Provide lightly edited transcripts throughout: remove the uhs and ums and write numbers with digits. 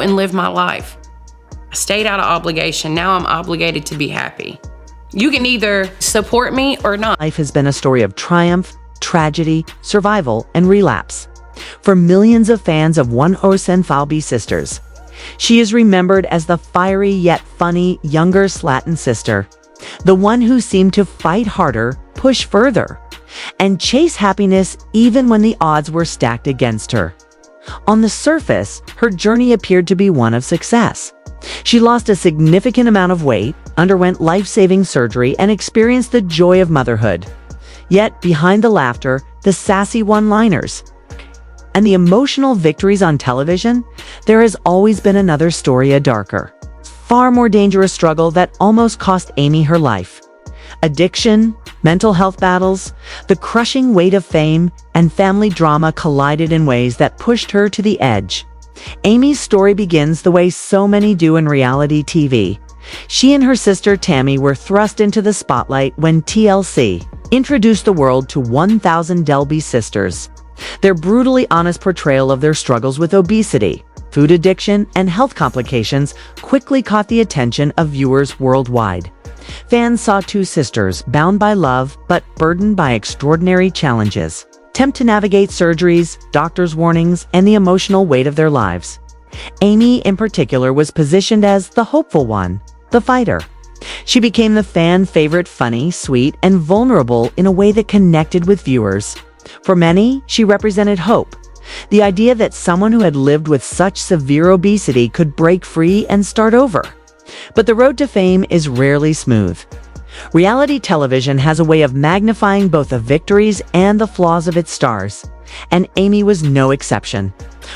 and live my life. I stayed out of obligation. Now I'm obligated to be happy. You can either support me or not. Life has been a story of triumph, tragedy, survival, and relapse. For millions of fans of One O Senfalbi sisters, she is remembered as the fiery yet funny younger Slaton sister, the one who seemed to fight harder, push further, and chase happiness even when the odds were stacked against her. On the surface, her journey appeared to be one of success. She lost a significant amount of weight, underwent life-saving surgery, and experienced the joy of motherhood. Yet, behind the laughter, the sassy one-liners, and the emotional victories on television, there has always been another story, a darker, far more dangerous struggle that almost cost Amy her life. Addiction, mental health battles, the crushing weight of fame, and family drama collided in ways that pushed her to the edge. Amy's story begins the way so many do in reality TV. She and her sister Tammy were thrust into the spotlight when TLC introduced the world to 1,000 Delby sisters. Their brutally honest portrayal of their struggles with obesity, food addiction, and health complications quickly caught the attention of viewers worldwide. Fans saw two sisters bound by love but burdened by extraordinary challenges, attempt to navigate surgeries, doctors' warnings, and the emotional weight of their lives. Amy, in particular, was positioned as the hopeful one, the fighter. She became the fan favorite, funny, sweet, and vulnerable in a way that connected with viewers. For many, she represented hope, the idea that someone who had lived with such severe obesity could break free and start over. But the road to fame is rarely smooth. Reality television has a way of magnifying both the victories and the flaws of its stars, and Amy was no exception.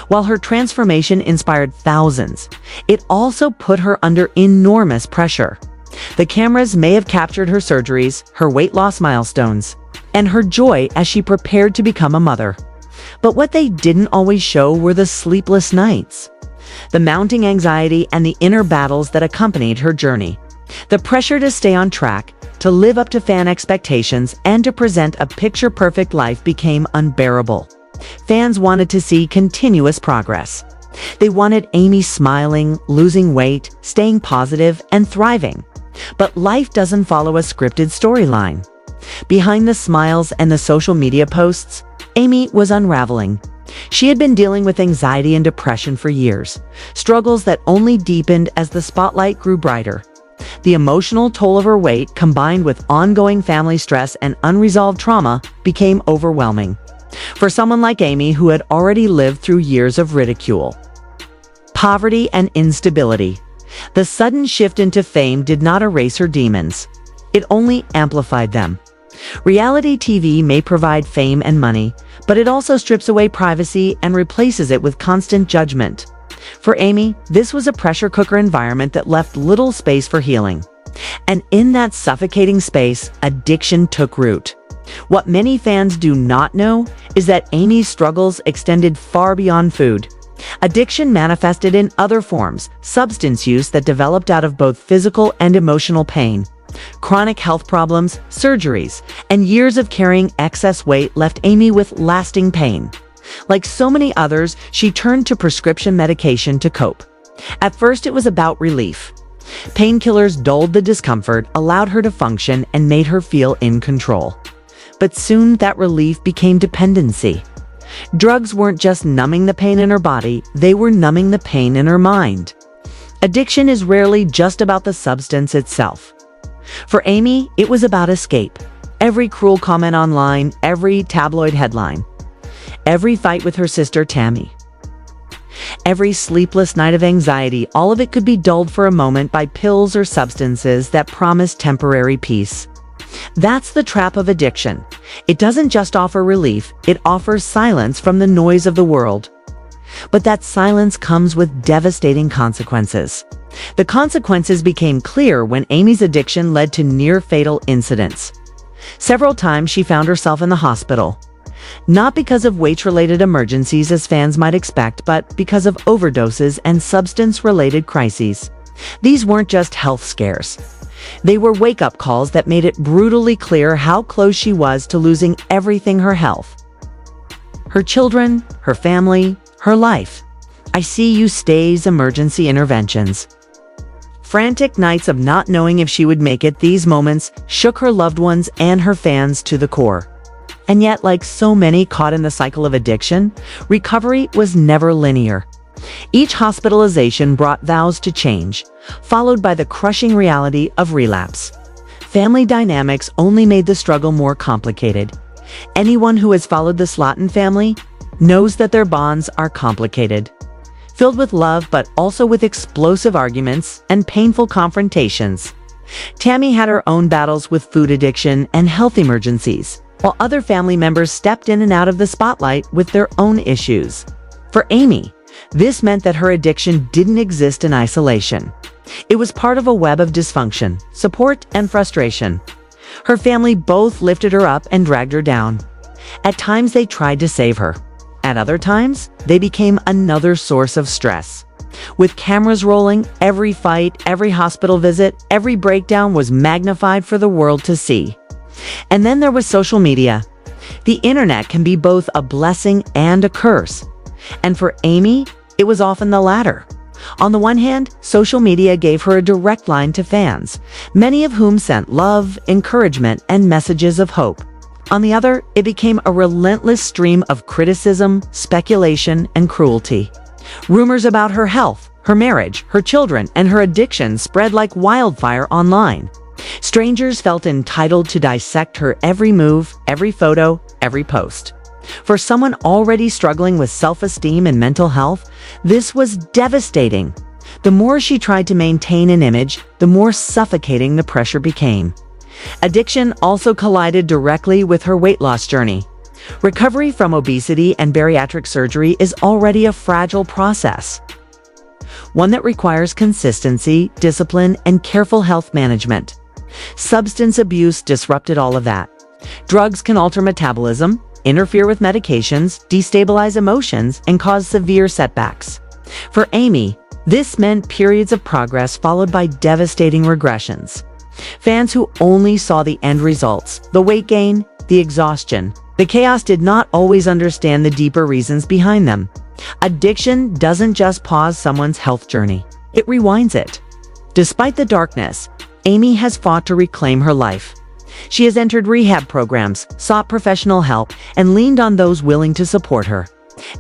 While her transformation inspired thousands, it also put her under enormous pressure. The cameras may have captured her surgeries, her weight loss milestones, and her joy as she prepared to become a mother. But what they didn't always show were the sleepless nights, the mounting anxiety, and the inner battles that accompanied her journey. The pressure to stay on track, to live up to fan expectations, and to present a picture-perfect life became unbearable. Fans wanted to see continuous progress. They wanted Amy smiling, losing weight, staying positive, and thriving. But life doesn't follow a scripted storyline. Behind the smiles and the social media posts, Amy was unraveling. She had been dealing with anxiety and depression for years, struggles that only deepened as the spotlight grew brighter. The emotional toll of her weight, combined with ongoing family stress and unresolved trauma, became overwhelming. For someone like Amy, who had already lived through years of ridicule, poverty, and instability, the sudden shift into fame did not erase her demons. It only amplified them. Reality TV may provide fame and money, but it also strips away privacy and replaces it with constant judgment. For Amy, this was a pressure cooker environment that left little space for healing. And in that suffocating space, addiction took root. What many fans do not know is that Amy's struggles extended far beyond food. Addiction manifested in other forms, substance use that developed out of both physical and emotional pain. Chronic health problems, surgeries, and years of carrying excess weight left Amy with lasting pain. Like so many others, she turned to prescription medication to cope. At first, it was about relief. Painkillers dulled the discomfort, allowed her to function, and made her feel in control. But soon, that relief became dependency. Drugs weren't just numbing the pain in her body, they were numbing the pain in her mind. Addiction is rarely just about the substance itself. For Amy, it was about escape. Every cruel comment online, every tabloid headline, every fight with her sister Tammy, every sleepless night of anxiety, all of it could be dulled for a moment by pills or substances that promised temporary peace. That's the trap of addiction. It doesn't just offer relief, it offers silence from the noise of the world. But that silence comes with devastating consequences. The consequences became clear when Amy's addiction led to near-fatal incidents. Several times she found herself in the hospital. Not because of weight-related emergencies as fans might expect, but because of overdoses and substance-related crises. These weren't just health scares. They were wake-up calls that made it brutally clear how close she was to losing everything: her health, her children, her family, her life. I see you stays emergency interventions. Frantic nights of not knowing if she would make it, these moments shook her loved ones and her fans to the core. And yet, like so many caught in the cycle of addiction, recovery was never linear. Each hospitalization brought vows to change, followed by the crushing reality of relapse. Family dynamics only made the struggle more complicated. Anyone who has followed the Slaton family knows that their bonds are complicated, filled with love but also with explosive arguments and painful confrontations. Tammy had her own battles with food addiction and health emergencies, while other family members stepped in and out of the spotlight with their own issues. For Amy, this meant that her addiction didn't exist in isolation. It was part of a web of dysfunction, support, and frustration. Her family both lifted her up and dragged her down. At times they tried to save her. At other times, they became another source of stress. With cameras rolling, every fight, every hospital visit, every breakdown was magnified for the world to see. And then there was social media. The internet can be both a blessing and a curse. And for Amy, it was often the latter. On the one hand, social media gave her a direct line to fans, many of whom sent love, encouragement, and messages of hope. On the other, it became a relentless stream of criticism, speculation, and cruelty. Rumors about her health, her marriage, her children, and her addiction spread like wildfire online. Strangers felt entitled to dissect her every move, every photo, every post. For someone already struggling with self-esteem and mental health, this was devastating. The more she tried to maintain an image, the more suffocating the pressure became. Addiction also collided directly with her weight loss journey. Recovery from obesity and bariatric surgery is already a fragile process, one that requires consistency, discipline, and careful health management. Substance abuse disrupted all of that. Drugs can alter metabolism, interfere with medications, destabilize emotions, and cause severe setbacks. For Amy, this meant periods of progress followed by devastating regressions. Fans who only saw the end results, the weight gain, the exhaustion, the chaos, did not always understand the deeper reasons behind them. Addiction doesn't just pause someone's health journey, it rewinds it. Despite the darkness, Amy has fought to reclaim her life. She has entered rehab programs, sought professional help, and leaned on those willing to support her.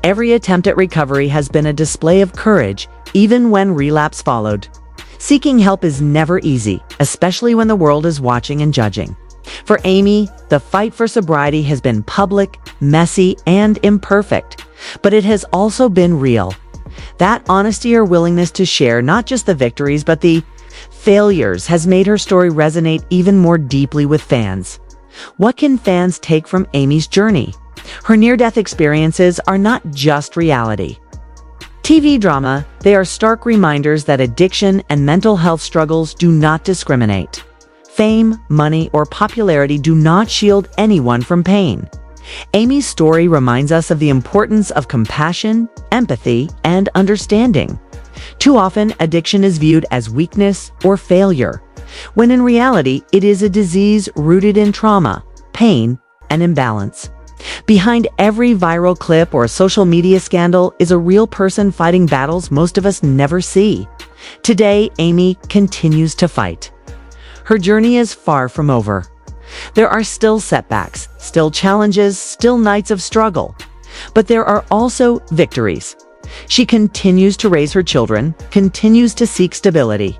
Every attempt at recovery has been a display of courage, even when relapse followed. Seeking help is never easy, especially when the world is watching and judging. For Amy, the fight for sobriety has been public, messy, and imperfect, but it has also been real. That honesty or willingness to share not just the victories but the failures has made her story resonate even more deeply with fans. What can fans take from Amy's journey? Her near-death experiences are not just reality TV drama, they are stark reminders that addiction and mental health struggles do not discriminate. Fame, money, or popularity do not shield anyone from pain. Amy's story reminds us of the importance of compassion, empathy, and understanding. Too often, addiction is viewed as weakness or failure, when in reality, it is a disease rooted in trauma, pain, and imbalance. Behind every viral clip or social media scandal is a real person fighting battles most of us never see. Today, Amy continues to fight. Her journey is far from over. There are still setbacks, still challenges, still nights of struggle. But there are also victories. She continues to raise her children, continues to seek stability,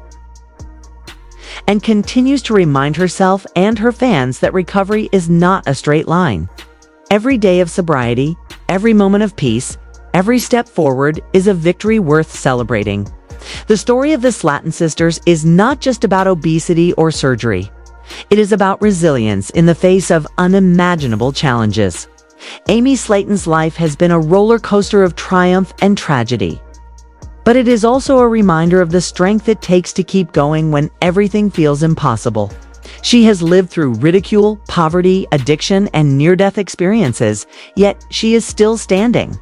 and continues to remind herself and her fans that recovery is not a straight line. Every day of sobriety, every moment of peace, every step forward is a victory worth celebrating. The story of the Slaton sisters is not just about obesity or surgery. It is about resilience in the face of unimaginable challenges. Amy Slaton's life has been a roller coaster of triumph and tragedy. But it is also a reminder of the strength it takes to keep going when everything feels impossible. She has lived through ridicule, poverty, addiction, and near-death experiences, yet she is still standing.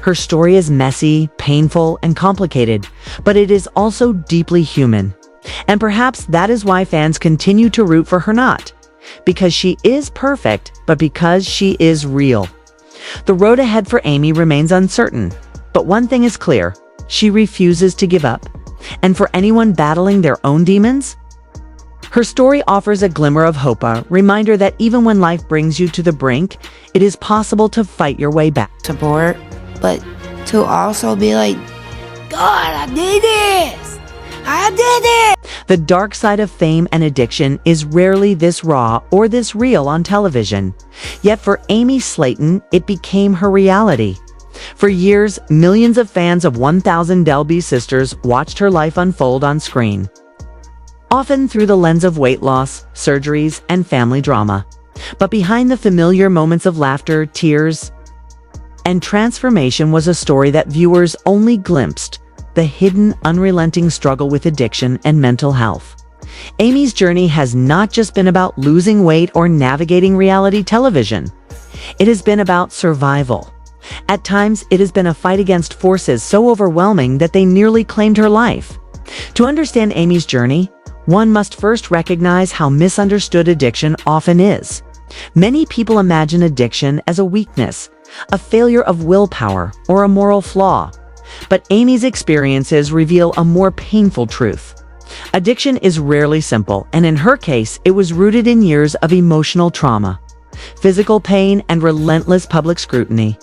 Her story is messy, painful, and complicated, but it is also deeply human. And perhaps that is why fans continue to root for her, not because she is perfect, but because she is real. The road ahead for Amy remains uncertain. But one thing is clear, she refuses to give up. And for anyone battling their own demons, her story offers a glimmer of hope, a reminder that even when life brings you to the brink, it is possible to fight your way back. Support, but to also be like, God, I did this! I did it! The dark side of fame and addiction is rarely this raw or this real on television. Yet for Amy Slaton, it became her reality. For years, millions of fans of 1000 Delby Sisters watched her life unfold on screen, often through the lens of weight loss, surgeries, and family drama. But behind the familiar moments of laughter, tears, and transformation was a story that viewers only glimpsed: the hidden, unrelenting struggle with addiction and mental health. Amy's journey has not just been about losing weight or navigating reality television. It has been about survival. At times, it has been a fight against forces so overwhelming that they nearly claimed her life. To understand Amy's journey, one must first recognize how misunderstood addiction often is. Many people imagine addiction as a weakness, a failure of willpower, or a moral flaw. But Amy's experiences reveal a more painful truth. Addiction is rarely simple, and in her case, it was rooted in years of emotional trauma, physical pain, and relentless public scrutiny.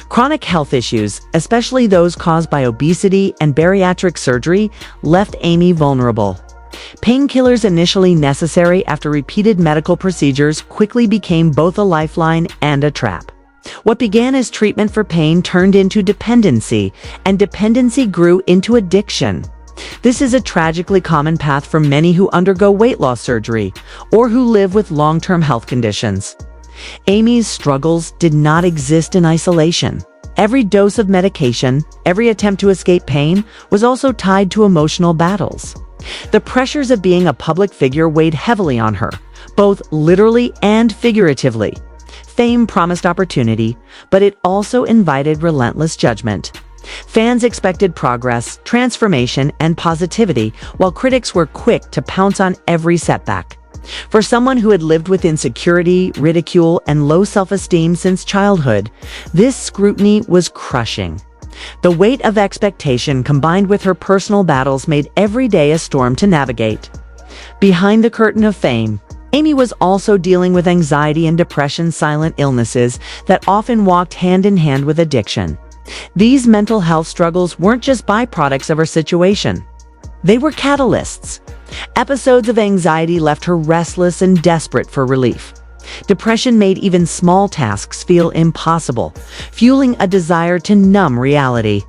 Chronic health issues, especially those caused by obesity and bariatric surgery, left Amy vulnerable. Painkillers initially necessary after repeated medical procedures quickly became both a lifeline and a trap. What began as treatment for pain turned into dependency, and dependency grew into addiction. This is a tragically common path for many who undergo weight loss surgery or who live with long-term health conditions. Amy's struggles did not exist in isolation. Every dose of medication, every attempt to escape pain, was also tied to emotional battles. The pressures of being a public figure weighed heavily on her, both literally and figuratively. Fame promised opportunity, but it also invited relentless judgment. Fans expected progress, transformation, and positivity, while critics were quick to pounce on every setback. For someone who had lived with insecurity, ridicule, and low self-esteem since childhood, this scrutiny was crushing. The weight of expectation combined with her personal battles made every day a storm to navigate. Behind the curtain of fame, Amy was also dealing with anxiety and depression, silent illnesses that often walked hand in hand with addiction. These mental health struggles weren't just byproducts of her situation. They were catalysts. Episodes of anxiety left her restless and desperate for relief. Depression made even small tasks feel impossible, fueling a desire to numb reality.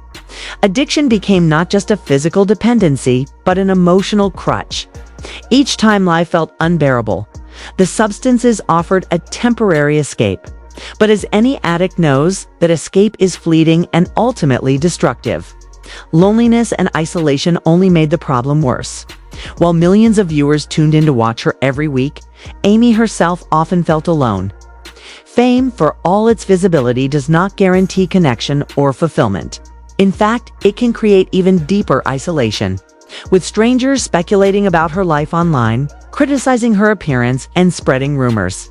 Addiction became not just a physical dependency, but an emotional crutch. Each time life felt unbearable, the substances offered a temporary escape. But as any addict knows, that escape is fleeting and ultimately destructive. Loneliness and isolation only made the problem worse. While millions of viewers tuned in to watch her every week, Amy herself often felt alone. Fame, for all its visibility, does not guarantee connection or fulfillment. In fact, it can create even deeper isolation, with strangers speculating about her life online, criticizing her appearance, and spreading rumors.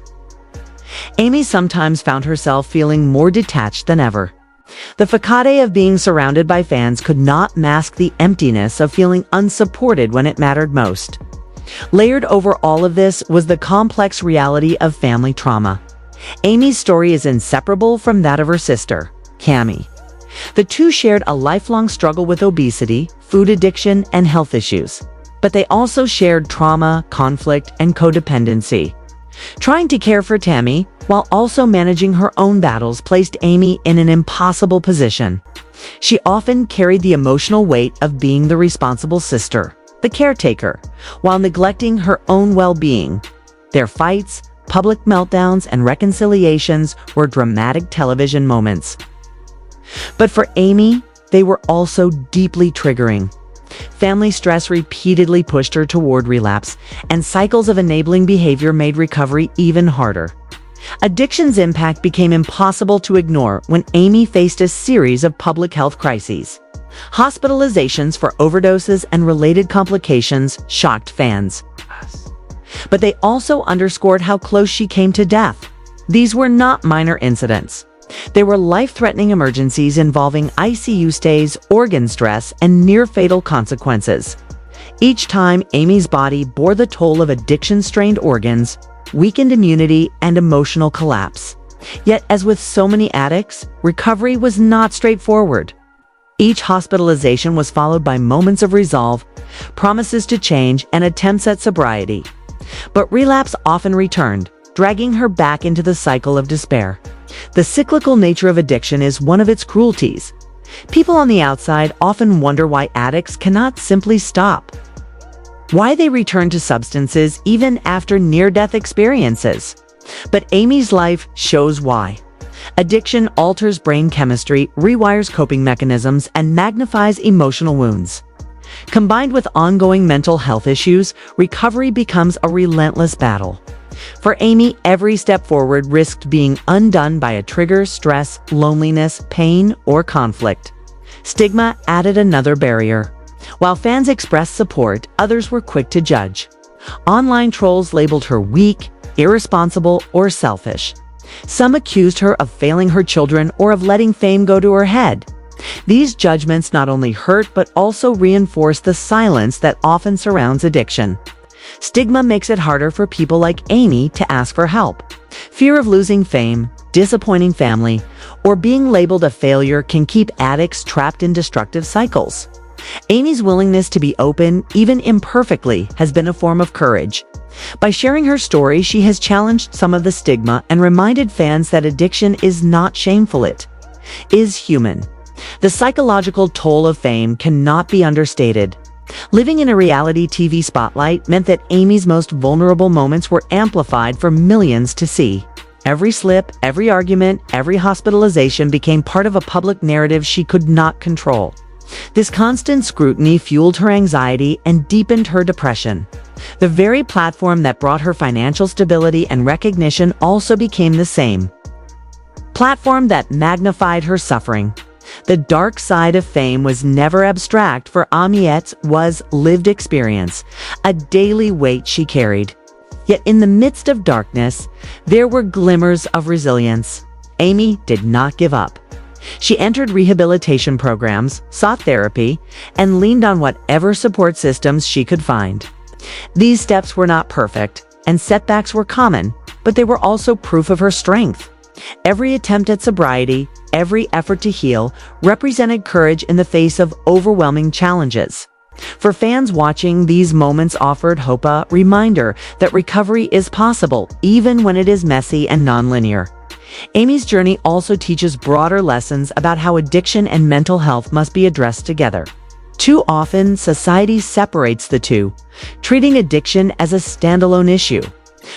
Amy sometimes found herself feeling more detached than ever. The facade of being surrounded by fans could not mask the emptiness of feeling unsupported when it mattered most. Layered over all of this was the complex reality of family trauma. Amy's story is inseparable from that of her sister, Tammy. The two shared a lifelong struggle with obesity, food addiction, and health issues. But they also shared trauma, conflict, and codependency. Trying to care for Tammy, while also managing her own battles, placed Amy in an impossible position. She often carried the emotional weight of being the responsible sister, the caretaker, while neglecting her own well-being. Their fights, public meltdowns, and reconciliations were dramatic television moments. But for Amy, they were also deeply triggering. Family stress repeatedly pushed her toward relapse, and cycles of enabling behavior made recovery even harder. Addiction's impact became impossible to ignore when Amy faced a series of public health crises. Hospitalizations for overdoses and related complications shocked fans. But they also underscored how close she came to death. These were not minor incidents. They were life-threatening emergencies involving ICU stays, organ stress, and near-fatal consequences. Each time, Amy's body bore the toll of addiction-strained organs, weakened immunity, and emotional collapse. Yet, as with so many addicts, recovery was not straightforward. Each hospitalization was followed by moments of resolve, promises to change, and attempts at sobriety. But relapse often returned, dragging her back into the cycle of despair. The cyclical nature of addiction is one of its cruelties. People on the outside often wonder why addicts cannot simply stop, why they return to substances even after near-death experiences. But Amy's life shows why. Addiction alters brain chemistry, rewires coping mechanisms, and magnifies emotional wounds. Combined with ongoing mental health issues, recovery becomes a relentless battle. For Amy, every step forward risked being undone by a trigger, stress, loneliness, pain, or conflict. Stigma added another barrier. While fans expressed support, others were quick to judge. Online trolls labeled her weak, irresponsible, or selfish. Some accused her of failing her children or of letting fame go to her head. These judgments not only hurt but also reinforce the silence that often surrounds addiction. Stigma makes it harder for people like Amy to ask for help. Fear of losing fame, disappointing family, or being labeled a failure can keep addicts trapped in destructive cycles. Amy's willingness to be open, even imperfectly, has been a form of courage. By sharing her story, she has challenged some of the stigma and reminded fans that addiction is not shameful, it is human. The psychological toll of fame cannot be understated. Living in a reality TV spotlight meant that Amy's most vulnerable moments were amplified for millions to see. Every slip, every argument, every hospitalization became part of a public narrative she could not control. This constant scrutiny fueled her anxiety and deepened her depression. The very platform that brought her financial stability and recognition also became the same platform that magnified her suffering. The dark side of fame was never abstract for Amy. It was lived experience, a daily weight she carried. Yet in the midst of darkness, there were glimmers of resilience. Amy did not give up. She entered rehabilitation programs, sought therapy, and leaned on whatever support systems she could find. These steps were not perfect, and setbacks were common, but they were also proof of her strength. Every attempt at sobriety, every effort to heal, represented courage in the face of overwhelming challenges. For fans watching, these moments offered hope, a reminder that recovery is possible, even when it is messy and nonlinear. Amy's journey also teaches broader lessons about how addiction and mental health must be addressed together. Too often, society separates the two, treating addiction as a standalone issue.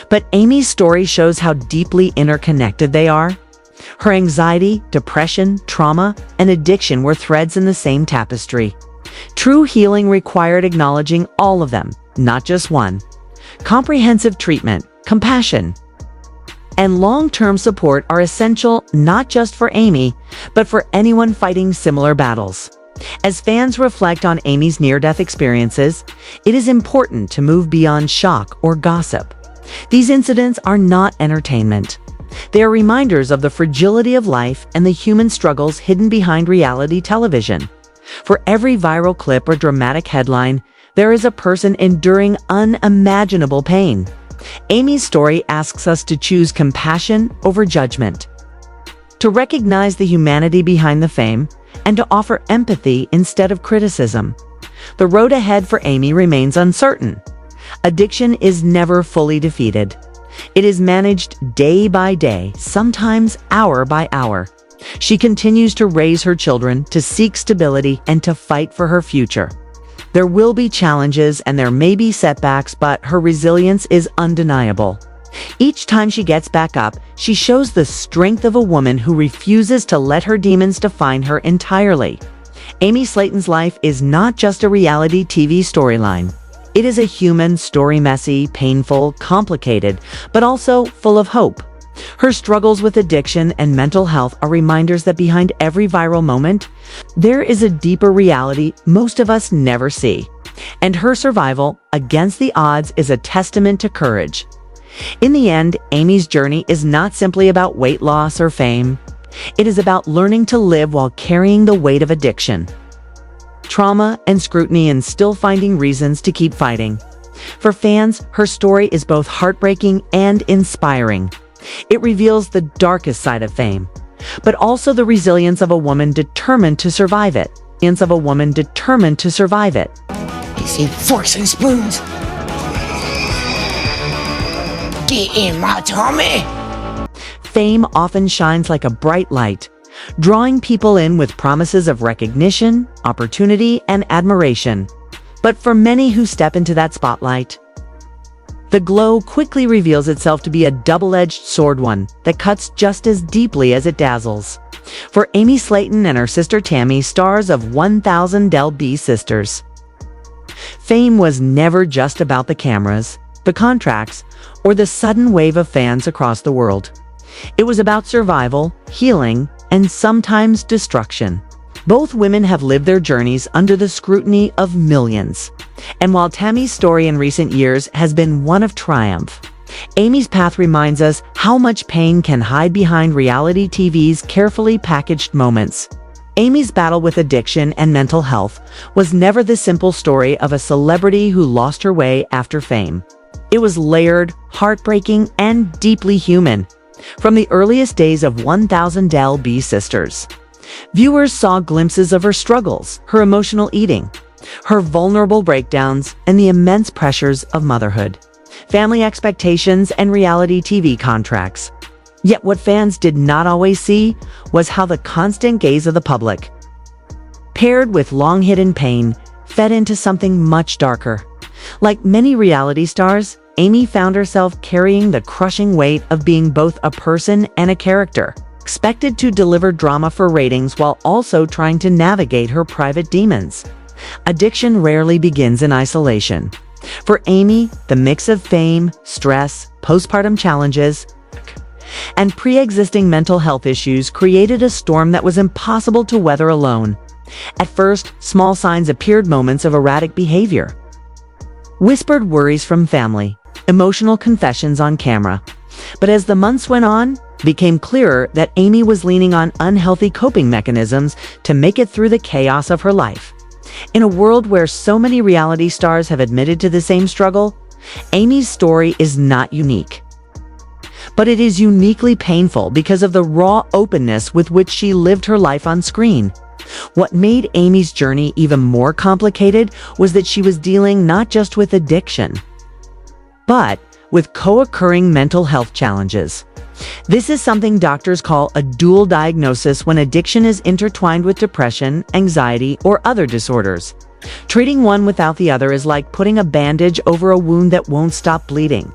But Amy's story shows how deeply interconnected they are. Her anxiety, depression, trauma, and addiction were threads in the same tapestry. True healing required acknowledging all of them, not just one. Comprehensive treatment, compassion, and long-term support are essential not just for Amy, but for anyone fighting similar battles. As fans reflect on Amy's near-death experiences, it is important to move beyond shock or gossip. These incidents are not entertainment. They are reminders of the fragility of life and the human struggles hidden behind reality television. For every viral clip or dramatic headline, there is a person enduring unimaginable pain. Amy's story asks us to choose compassion over judgment, to recognize the humanity behind the fame, and to offer empathy instead of criticism. The road ahead for Amy remains uncertain. Addiction is never fully defeated. It is managed day by day, sometimes hour by hour. She continues to raise her children, to seek stability, and to fight for her future. There will be challenges and there may be setbacks, but her resilience is undeniable. Each time she gets back up, she shows the strength of a woman who refuses to let her demons define her entirely. Amy Slaton's life is not just a reality TV storyline. It is a human story, messy, painful, complicated, but also full of hope. Her struggles with addiction and mental health are reminders that behind every viral moment, there is a deeper reality most of us never see. And her survival against the odds is a testament to courage. In the end, Amy's journey is not simply about weight loss or fame. It is about learning to live while carrying the weight of addiction, trauma, and scrutiny, and still finding reasons to keep fighting. For fans, her story is both heartbreaking and inspiring. It reveals the darkest side of fame, but also the resilience of a woman determined to survive it. It's see forks and spoons. Get in my tummy. Fame often shines like a bright light, drawing people in with promises of recognition, opportunity, and admiration. But for many who step into that spotlight, the glow quickly reveals itself to be a double-edged sword, one that cuts just as deeply as it dazzles. For Amy Slaton and her sister Tammy, stars of 1000 Del B Sisters, fame was never just about the cameras, the contracts, or the sudden wave of fans across the world. It was about survival, healing, and sometimes destruction. Both women have lived their journeys under the scrutiny of millions. And while Tammy's story in recent years has been one of triumph, Amy's path reminds us how much pain can hide behind reality TV's carefully packaged moments. Amy's battle with addiction and mental health was never the simple story of a celebrity who lost her way after fame. It was layered, heartbreaking, and deeply human. From the earliest days of 1000 Del B Sisters, viewers saw glimpses of her struggles, her emotional eating, her vulnerable breakdowns, and the immense pressures of motherhood, family expectations, and reality TV contracts. Yet what fans did not always see was how the constant gaze of the public, paired with long-hidden pain, fed into something much darker. Like many reality stars, Amy found herself carrying the crushing weight of being both a person and a character, expected to deliver drama for ratings while also trying to navigate her private demons. Addiction rarely begins in isolation. For Amy, the mix of fame, stress, postpartum challenges, and pre-existing mental health issues created a storm that was impossible to weather alone. At first, small signs appeared: moments of erratic behavior, whispered worries from family, emotional confessions on camera. But as the months went on, it became clearer that Amy was leaning on unhealthy coping mechanisms to make it through the chaos of her life. In a world where so many reality stars have admitted to the same struggle, Amy's story is not unique. But it is uniquely painful because of the raw openness with which she lived her life on screen. What made Amy's journey even more complicated was that she was dealing not just with addiction, but with co-occurring mental health challenges. This is something doctors call a dual diagnosis when addiction is intertwined with depression, anxiety, or other disorders. Treating one without the other is like putting a bandage over a wound that won't stop bleeding.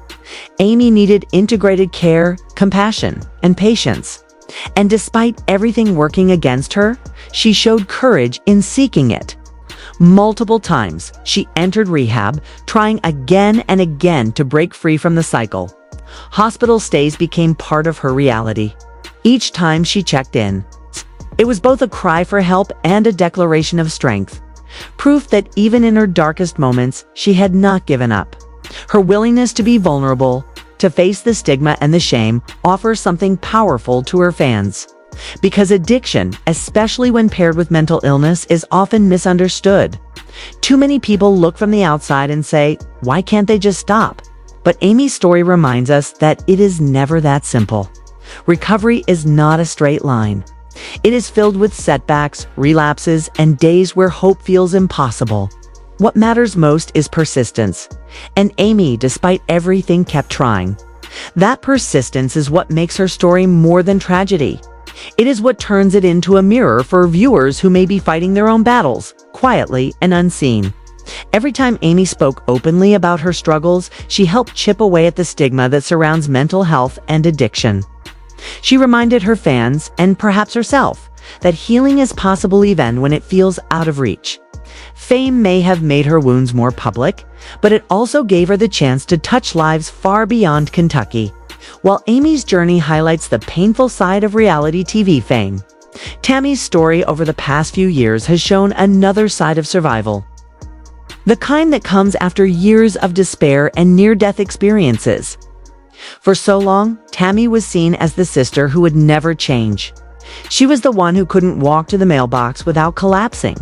Amy needed integrated care, compassion, and patience. And despite everything working against her, she showed courage in seeking it. Multiple times, she entered rehab, trying again and again to break free from the cycle. Hospital stays became part of her reality. Each time she checked in, it was both a cry for help and a declaration of strength. Proof that even in her darkest moments, she had not given up. Her willingness to be vulnerable, to face the stigma and the shame, offers something powerful to her fans. Because addiction, especially when paired with mental illness, is often misunderstood. Too many people look from the outside and say, why can't they just stop? But Amy's story reminds us that it is never that simple. Recovery is not a straight line. It is filled with setbacks, relapses, and days where hope feels impossible. What matters most is persistence. And Amy, despite everything, kept trying. That persistence is what makes her story more than tragedy. It is what turns it into a mirror for viewers who may be fighting their own battles, quietly and unseen. Every time Amy spoke openly about her struggles, she helped chip away at the stigma that surrounds mental health and addiction. She reminded her fans, and perhaps herself, that healing is possible even when it feels out of reach. Fame may have made her wounds more public, but it also gave her the chance to touch lives far beyond Kentucky. While Amy's journey highlights the painful side of reality TV fame, Tammy's story over the past few years has shown another side of survival. The kind that comes after years of despair and near-death experiences. For so long, Tammy was seen as the sister who would never change. She was the one who couldn't walk to the mailbox without collapsing.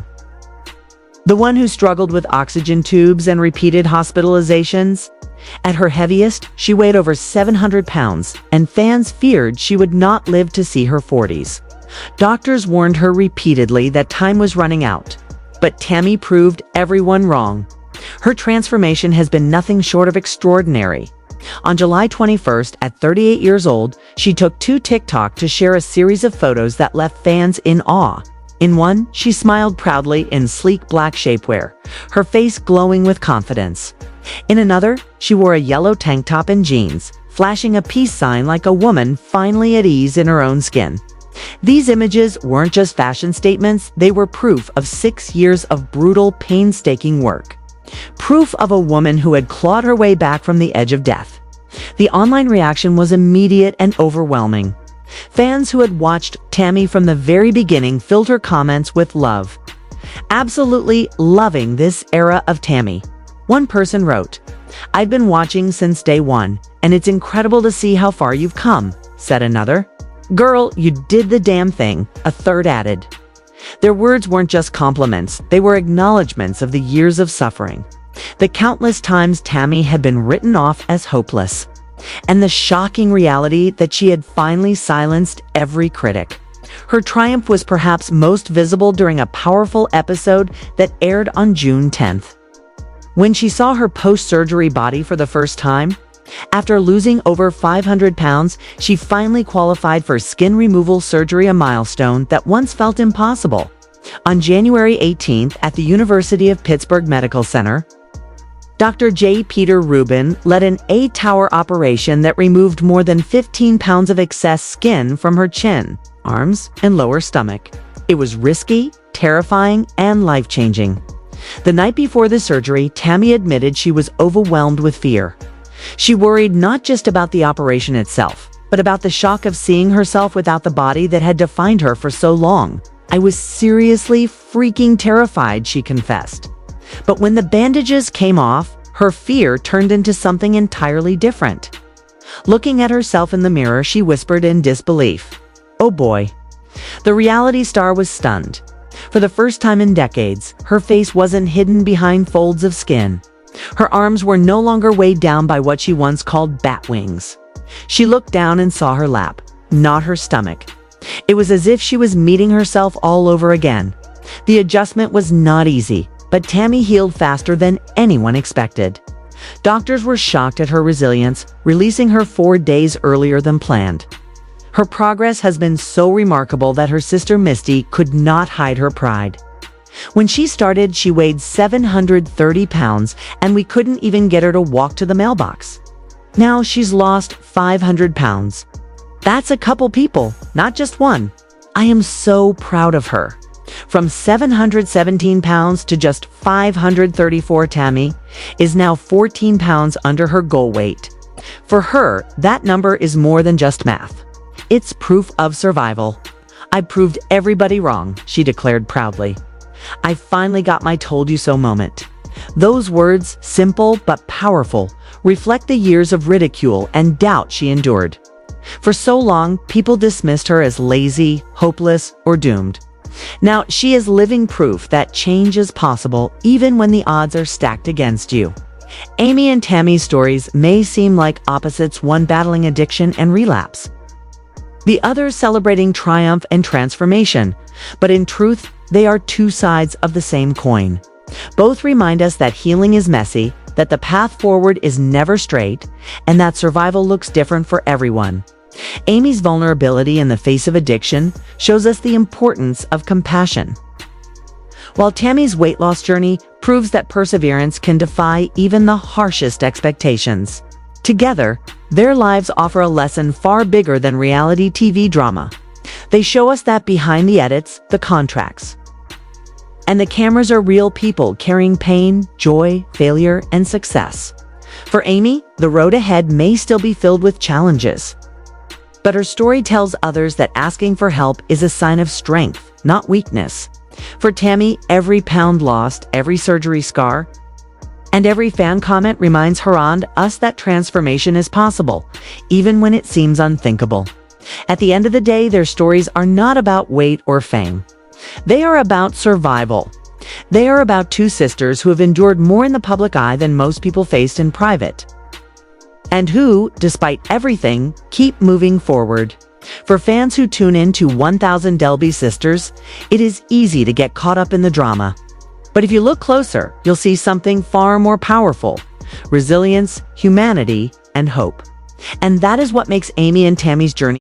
The one who struggled with oxygen tubes and repeated hospitalizations. At her heaviest, she weighed over 700 pounds, and fans feared she would not live to see her 40s. Doctors warned her repeatedly that time was running out, but Tammy proved everyone wrong. Her transformation has been nothing short of extraordinary. On July 21st, at 38 years old, she took to TikTok to share a series of photos that left fans in awe. In one, she smiled proudly in sleek black shapewear, her face glowing with confidence. In another, she wore a yellow tank top and jeans, flashing a peace sign like a woman finally at ease in her own skin. These images weren't just fashion statements, they were proof of 6 years of brutal, painstaking work. Proof of a woman who had clawed her way back from the edge of death. The online reaction was immediate and overwhelming. Fans who had watched Tammy from the very beginning filled her comments with love. Absolutely loving this era of Tammy. One person wrote, "I've been watching since day one, and it's incredible to see how far you've come," said another. "Girl, you did the damn thing," a third added. Their words weren't just compliments, they were acknowledgments of the years of suffering. The countless times Tammy had been written off as hopeless. And the shocking reality that she had finally silenced every critic. Her triumph was perhaps most visible during a powerful episode that aired on June 10th. When she saw her post-surgery body for the first time, after losing over 500 pounds, she finally qualified for skin removal surgery, a milestone that once felt impossible. On January 18th at the University of Pittsburgh Medical Center, Dr. J. Peter Rubin led an 8-hour operation that removed more than 15 pounds of excess skin from her chin, arms, and lower stomach. It was risky, terrifying, and life-changing. The night before the surgery, Tammy admitted she was overwhelmed with fear. She worried not just about the operation itself, but about the shock of seeing herself without the body that had defined her for so long. "I was seriously freaking terrified," she confessed. But when the bandages came off, her fear turned into something entirely different. Looking at herself in the mirror, she whispered in disbelief, "Oh boy." The reality star was stunned. For the first time in decades, her face wasn't hidden behind folds of skin. Her arms were no longer weighed down by what she once called bat wings. She looked down and saw her lap, not her stomach. It was as if she was meeting herself all over again. The adjustment was not easy, but Tammy healed faster than anyone expected. Doctors were shocked at her resilience, releasing her 4 days earlier than planned. Her progress has been so remarkable that her sister Misty could not hide her pride. When she started, she weighed 730 pounds, and we couldn't even get her to walk to the mailbox. Now she's lost 500 pounds. That's a couple people, not just one. I am so proud of her. From 717 pounds to just 534, Tammy is now 14 pounds under her goal weight. For her, that number is more than just math. It's proof of survival. "I proved everybody wrong," she declared proudly. "I finally got my told you so moment." Those words, simple but powerful, reflect the years of ridicule and doubt she endured. For so long, people dismissed her as lazy, hopeless, or doomed. Now, she is living proof that change is possible even when the odds are stacked against you. Amy and Tammy's stories may seem like opposites, one battling addiction and relapse, the other celebrating triumph and transformation, but in truth, they are two sides of the same coin. Both remind us that healing is messy, that the path forward is never straight, and that survival looks different for everyone. Amy's vulnerability in the face of addiction shows us the importance of compassion, while Tammy's weight loss journey proves that perseverance can defy even the harshest expectations. Together, their lives offer a lesson far bigger than reality TV drama. They show us that behind the edits, the contracts, and the cameras are real people carrying pain, joy, failure, and success. For Amy, the road ahead may still be filled with challenges, but her story tells others that asking for help is a sign of strength, not weakness. For Tammy, every pound lost, every surgery scar, and every fan comment reminds her and us that transformation is possible, even when it seems unthinkable. At the end of the day, their stories are not about weight or fame. They are about survival. They are about two sisters who have endured more in the public eye than most people faced in private. And who, despite everything, keep moving forward. For fans who tune in to 1000 Delby Sisters, it is easy to get caught up in the drama. But if you look closer, you'll see something far more powerful: resilience, humanity, and hope. And that is what makes Amy and Tammy's journey